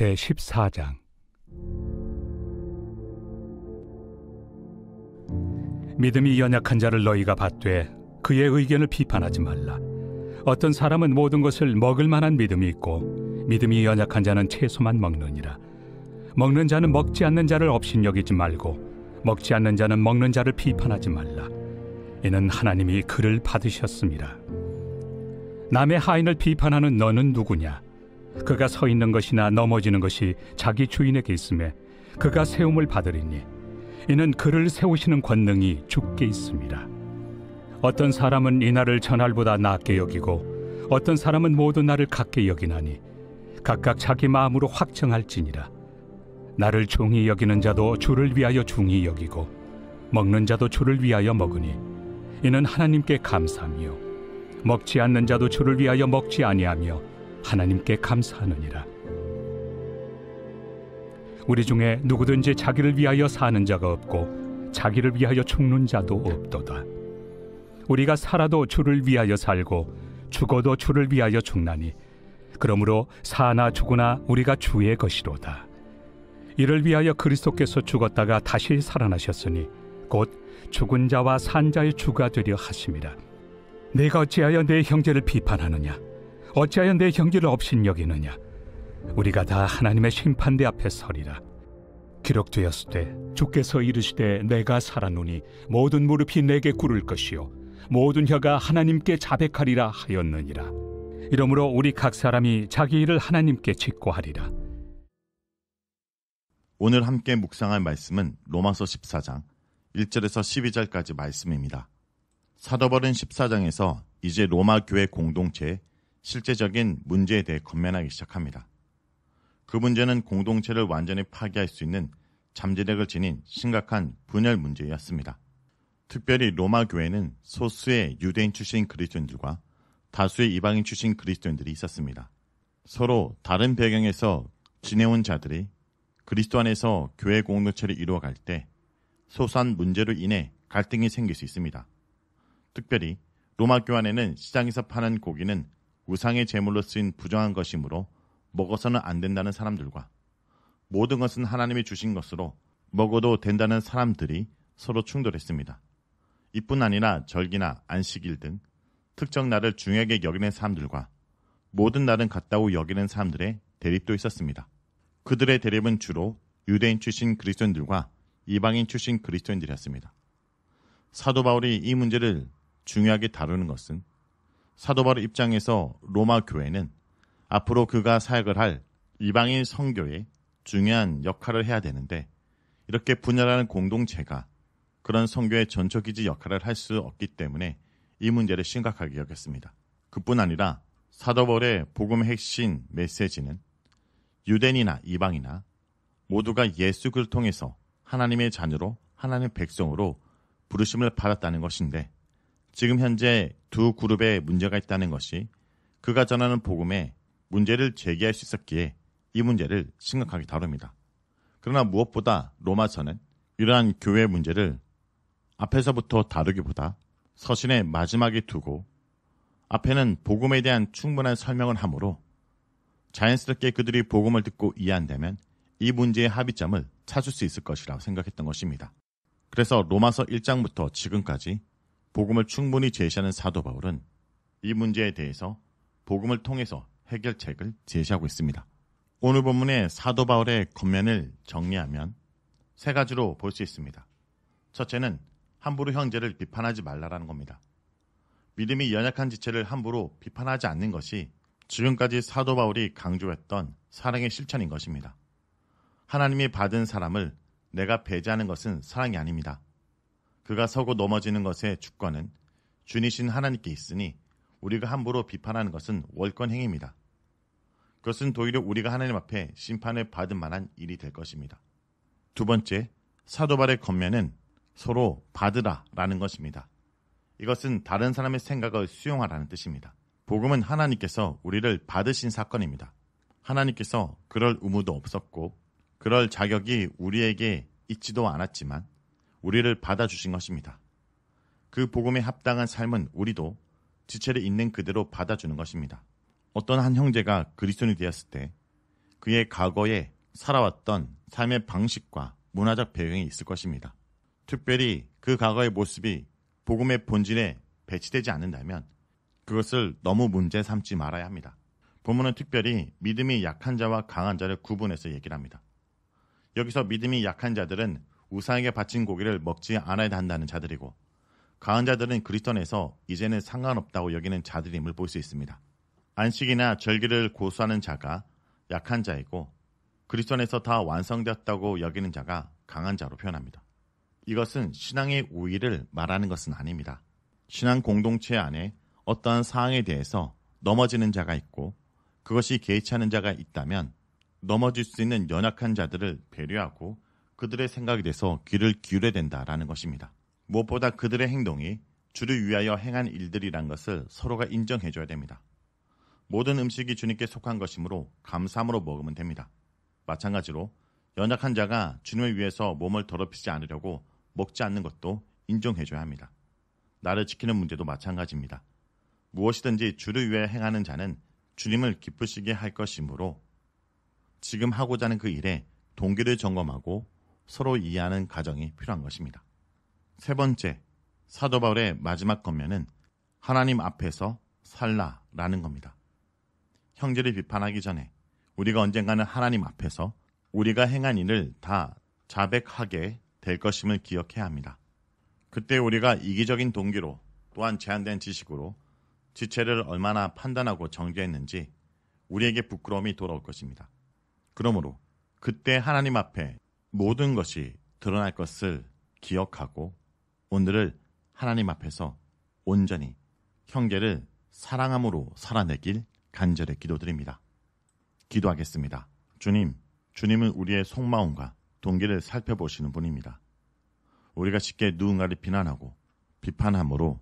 제14장. 믿음이 연약한 자를 너희가 받되 그의 의견을 비판하지 말라. 어떤 사람은 모든 것을 먹을 만한 믿음이 있고 믿음이 연약한 자는 채소만 먹느니라. 먹는 자는 먹지 않는 자를 업신여기지 말고 먹지 않는 자는 먹는 자를 비판하지 말라. 이는 하나님이 그를 받으셨습니다. 남의 하인을 비판하는 너는 누구냐? 그가 서 있는 것이나 넘어지는 것이 자기 주인에게 있음에 그가 세움을 받으리니 이는 그를 세우시는 권능이 주께 있습니다. 어떤 사람은 이날을 전날보다 낮게 여기고 어떤 사람은 모든 날을 같게 여기나니 각각 자기 마음으로 확정할지니라. 나를 중히 여기는 자도 주를 위하여 중히 여기고 먹는 자도 주를 위하여 먹으니 이는 하나님께 감사하며 먹지 않는 자도 주를 위하여 먹지 아니하며 하나님께 감사하느니라. 우리 중에 누구든지 자기를 위하여 사는 자가 없고 자기를 위하여 죽는 자도 없도다. 우리가 살아도 주를 위하여 살고 죽어도 주를 위하여 죽나니 그러므로 사나 죽으나 우리가 주의 것이로다. 이를 위하여 그리스도께서 죽었다가 다시 살아나셨으니 곧 죽은 자와 산 자의 주가 되려 하심이라. 내가 어찌하여 내 형제를 비판하느냐? 어찌하여 내 형제를 업신여기느냐? 우리가 다 하나님의 심판대 앞에 서리라. 기록되었으되 주께서 이르시되 내가 살았노니 모든 무릎이 내게 꿇을 것이요 모든 혀가 하나님께 자백하리라 하였느니라. 이러므로 우리 각 사람이 자기 일을 하나님께 직고하리라. 오늘 함께 묵상할 말씀은 로마서 14장 1절에서 12절까지 말씀입니다. 사도 바울은 14장에서 이제 로마 교회 공동체의 실제적인 문제에 대해 권면하기 시작합니다. 그 문제는 공동체를 완전히 파괴할 수 있는 잠재력을 지닌 심각한 분열 문제였습니다. 특별히 로마 교회는 소수의 유대인 출신 그리스도인들과 다수의 이방인 출신 그리스도인들이 있었습니다. 서로 다른 배경에서 지내온 자들이 그리스도 안에서 교회 공동체를 이루어갈 때 소소한 문제로 인해 갈등이 생길 수 있습니다. 특별히 로마 교회 안에는 시장에서 파는 고기는 우상의 제물로 쓰인 부정한 것이므로 먹어서는 안 된다는 사람들과 모든 것은 하나님이 주신 것으로 먹어도 된다는 사람들이 서로 충돌했습니다. 이뿐 아니라 절기나 안식일 등 특정 날을 중요하게 여기는 사람들과 모든 날은 같다고 여기는 사람들의 대립도 있었습니다. 그들의 대립은 주로 유대인 출신 그리스도인들과 이방인 출신 그리스도인들이었습니다. 사도 바울이 이 문제를 중요하게 다루는 것은 사도 바울 입장에서 로마 교회는 앞으로 그가 사역을 할 이방인 선교에 중요한 역할을 해야 되는데 이렇게 분열하는 공동체가 그런 선교의 전초기지 역할을 할 수 없기 때문에 이 문제를 심각하게 여겼습니다. 그뿐 아니라 사도 바울의 복음의 핵심 메시지는 유대인이나 이방이나 모두가 예수 그리스도를 통해서 하나님의 자녀로 하나님의 백성으로 부르심을 받았다는 것인데 지금 현재 두 그룹의 문제가 있다는 것이 그가 전하는 복음에 문제를 제기할 수 있었기에 이 문제를 심각하게 다룹니다. 그러나 무엇보다 로마서는 이러한 교회 문제를 앞에서부터 다루기보다 서신의 마지막에 두고 앞에는 복음에 대한 충분한 설명을 하므로 자연스럽게 그들이 복음을 듣고 이해한다면 이 문제의 합의점을 찾을 수 있을 것이라고 생각했던 것입니다. 그래서 로마서 1장부터 지금까지 복음을 충분히 제시하는 사도 바울은 이 문제에 대해서 복음을 통해서 해결책을 제시하고 있습니다. 오늘 본문의 사도 바울의 권면을 정리하면 세 가지로 볼 수 있습니다. 첫째는 함부로 형제를 비판하지 말라라는 겁니다. 믿음이 연약한 지체를 함부로 비판하지 않는 것이 지금까지 사도 바울이 강조했던 사랑의 실천인 것입니다. 하나님이 받은 사람을 내가 배제하는 것은 사랑이 아닙니다. 그가 서고 넘어지는 것의 주권은 주니신 하나님께 있으니 우리가 함부로 비판하는 것은 월권행위입니다. 그것은 도리어 우리가 하나님 앞에 심판을 받을 만한 일이 될 것입니다. 두 번째, 사도 바울의 권면은 서로 받으라라는 것입니다. 이것은 다른 사람의 생각을 수용하라는 뜻입니다. 복음은 하나님께서 우리를 받으신 사건입니다. 하나님께서 그럴 의무도 없었고 그럴 자격이 우리에게 있지도 않았지만 우리를 받아주신 것입니다. 그 복음에 합당한 삶은 우리도 지체를 있는 그대로 받아주는 것입니다. 어떤 한 형제가 그리스도인이 되었을 때 그의 과거에 살아왔던 삶의 방식과 문화적 배경이 있을 것입니다. 특별히 그 과거의 모습이 복음의 본질에 배치되지 않는다면 그것을 너무 문제 삼지 말아야 합니다. 본문은 특별히 믿음이 약한 자와 강한 자를 구분해서 얘기를 합니다. 여기서 믿음이 약한 자들은 우상에게 바친 고기를 먹지 않아야 한다는 자들이고, 강한 자들은 그리스도 안에서 이제는 상관없다고 여기는 자들임을 볼 수 있습니다. 안식이나 절기를 고수하는 자가 약한 자이고, 그리스도 안에서 다 완성되었다고 여기는 자가 강한 자로 표현합니다. 이것은 신앙의 우위를 말하는 것은 아닙니다. 신앙 공동체 안에 어떠한 사항에 대해서 넘어지는 자가 있고, 그것이 개의치 않은 자가 있다면 넘어질 수 있는 연약한 자들을 배려하고 그들의 생각에 대해서 귀를 기울여야 된다라는 것입니다. 무엇보다 그들의 행동이 주를 위하여 행한 일들이란 것을 서로가 인정해줘야 됩니다. 모든 음식이 주님께 속한 것이므로 감사함으로 먹으면 됩니다. 마찬가지로 연약한 자가 주님을 위해서 몸을 더럽히지 않으려고 먹지 않는 것도 인정해줘야 합니다. 나를 지키는 문제도 마찬가지입니다. 무엇이든지 주를 위해 행하는 자는 주님을 기쁘시게 할 것이므로 지금 하고자 하는 그 일에 동기를 점검하고 서로 이해하는 과정이 필요한 것입니다. 세 번째, 사도 바울의 마지막 권면은 하나님 앞에서 살라라는 겁니다. 형제를 비판하기 전에 우리가 언젠가는 하나님 앞에서 우리가 행한 일을 다 자백하게 될 것임을 기억해야 합니다. 그때 우리가 이기적인 동기로 또한 제한된 지식으로 지체를 얼마나 판단하고 정죄했는지 우리에게 부끄러움이 돌아올 것입니다. 그러므로 그때 하나님 앞에 모든 것이 드러날 것을 기억하고 오늘을 하나님 앞에서 온전히 형제를 사랑함으로 살아내길 간절히 기도드립니다. 기도하겠습니다. 주님, 주님은 우리의 속마음과 동기를 살펴보시는 분입니다. 우리가 쉽게 누군가를 비난하고 비판함으로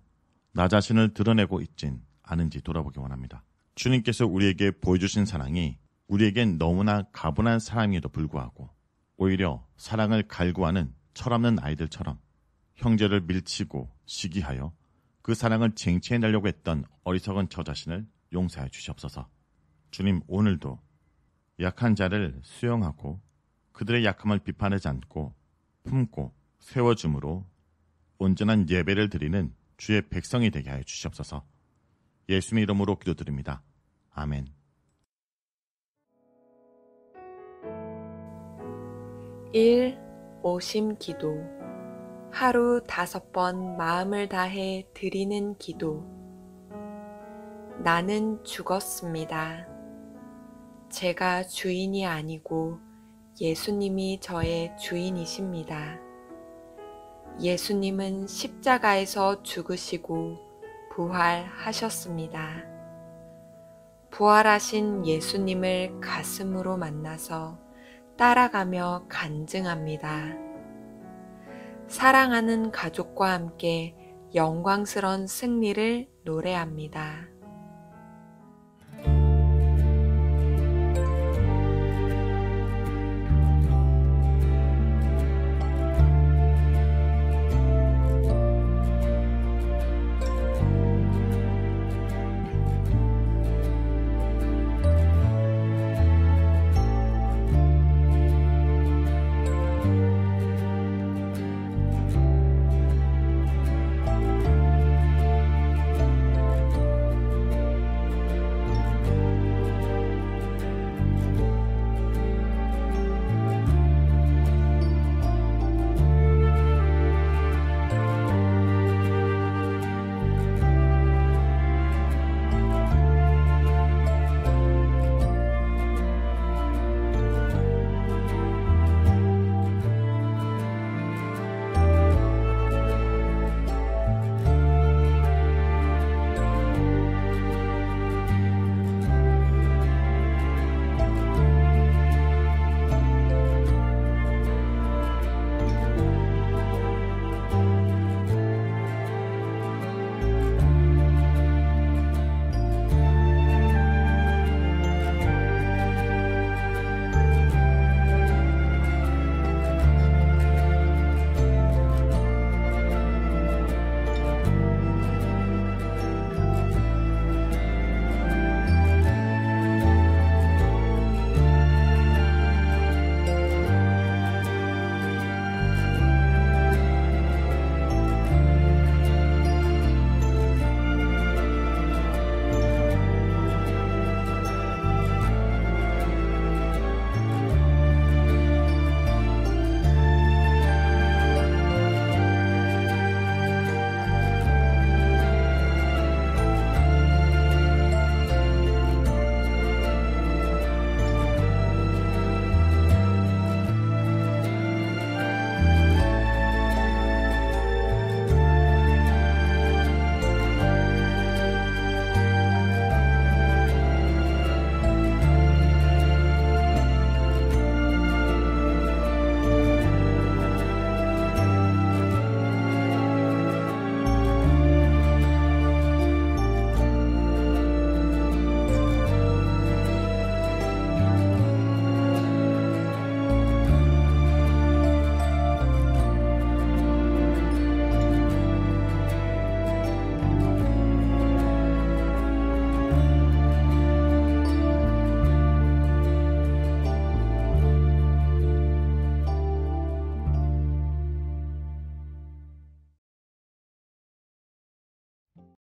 나 자신을 드러내고 있진 않은지 돌아보기 원합니다. 주님께서 우리에게 보여주신 사랑이 우리에겐 너무나 가분한 사랑에도 불구하고 오히려 사랑을 갈구하는 철없는 아이들처럼 형제를 밀치고 시기하여 그 사랑을 쟁취해내려고 했던 어리석은 저 자신을 용서해 주시옵소서. 주님, 오늘도 약한 자를 수용하고 그들의 약함을 비판하지 않고 품고 세워줌으로 온전한 예배를 드리는 주의 백성이 되게 하여 주시옵소서. 예수님의 이름으로 기도드립니다. 아멘. 오심 기도. 하루 5번 마음을 다해 드리는 기도. 나는 죽었습니다. 제가 주인이 아니고 예수님이 저의 주인이십니다. 예수님은 십자가에서 죽으시고 부활하셨습니다. 부활하신 예수님을 가슴으로 만나서 따라가며 간증합니다. 사랑하는 가족과 함께 영광스러운 승리를 노래합니다.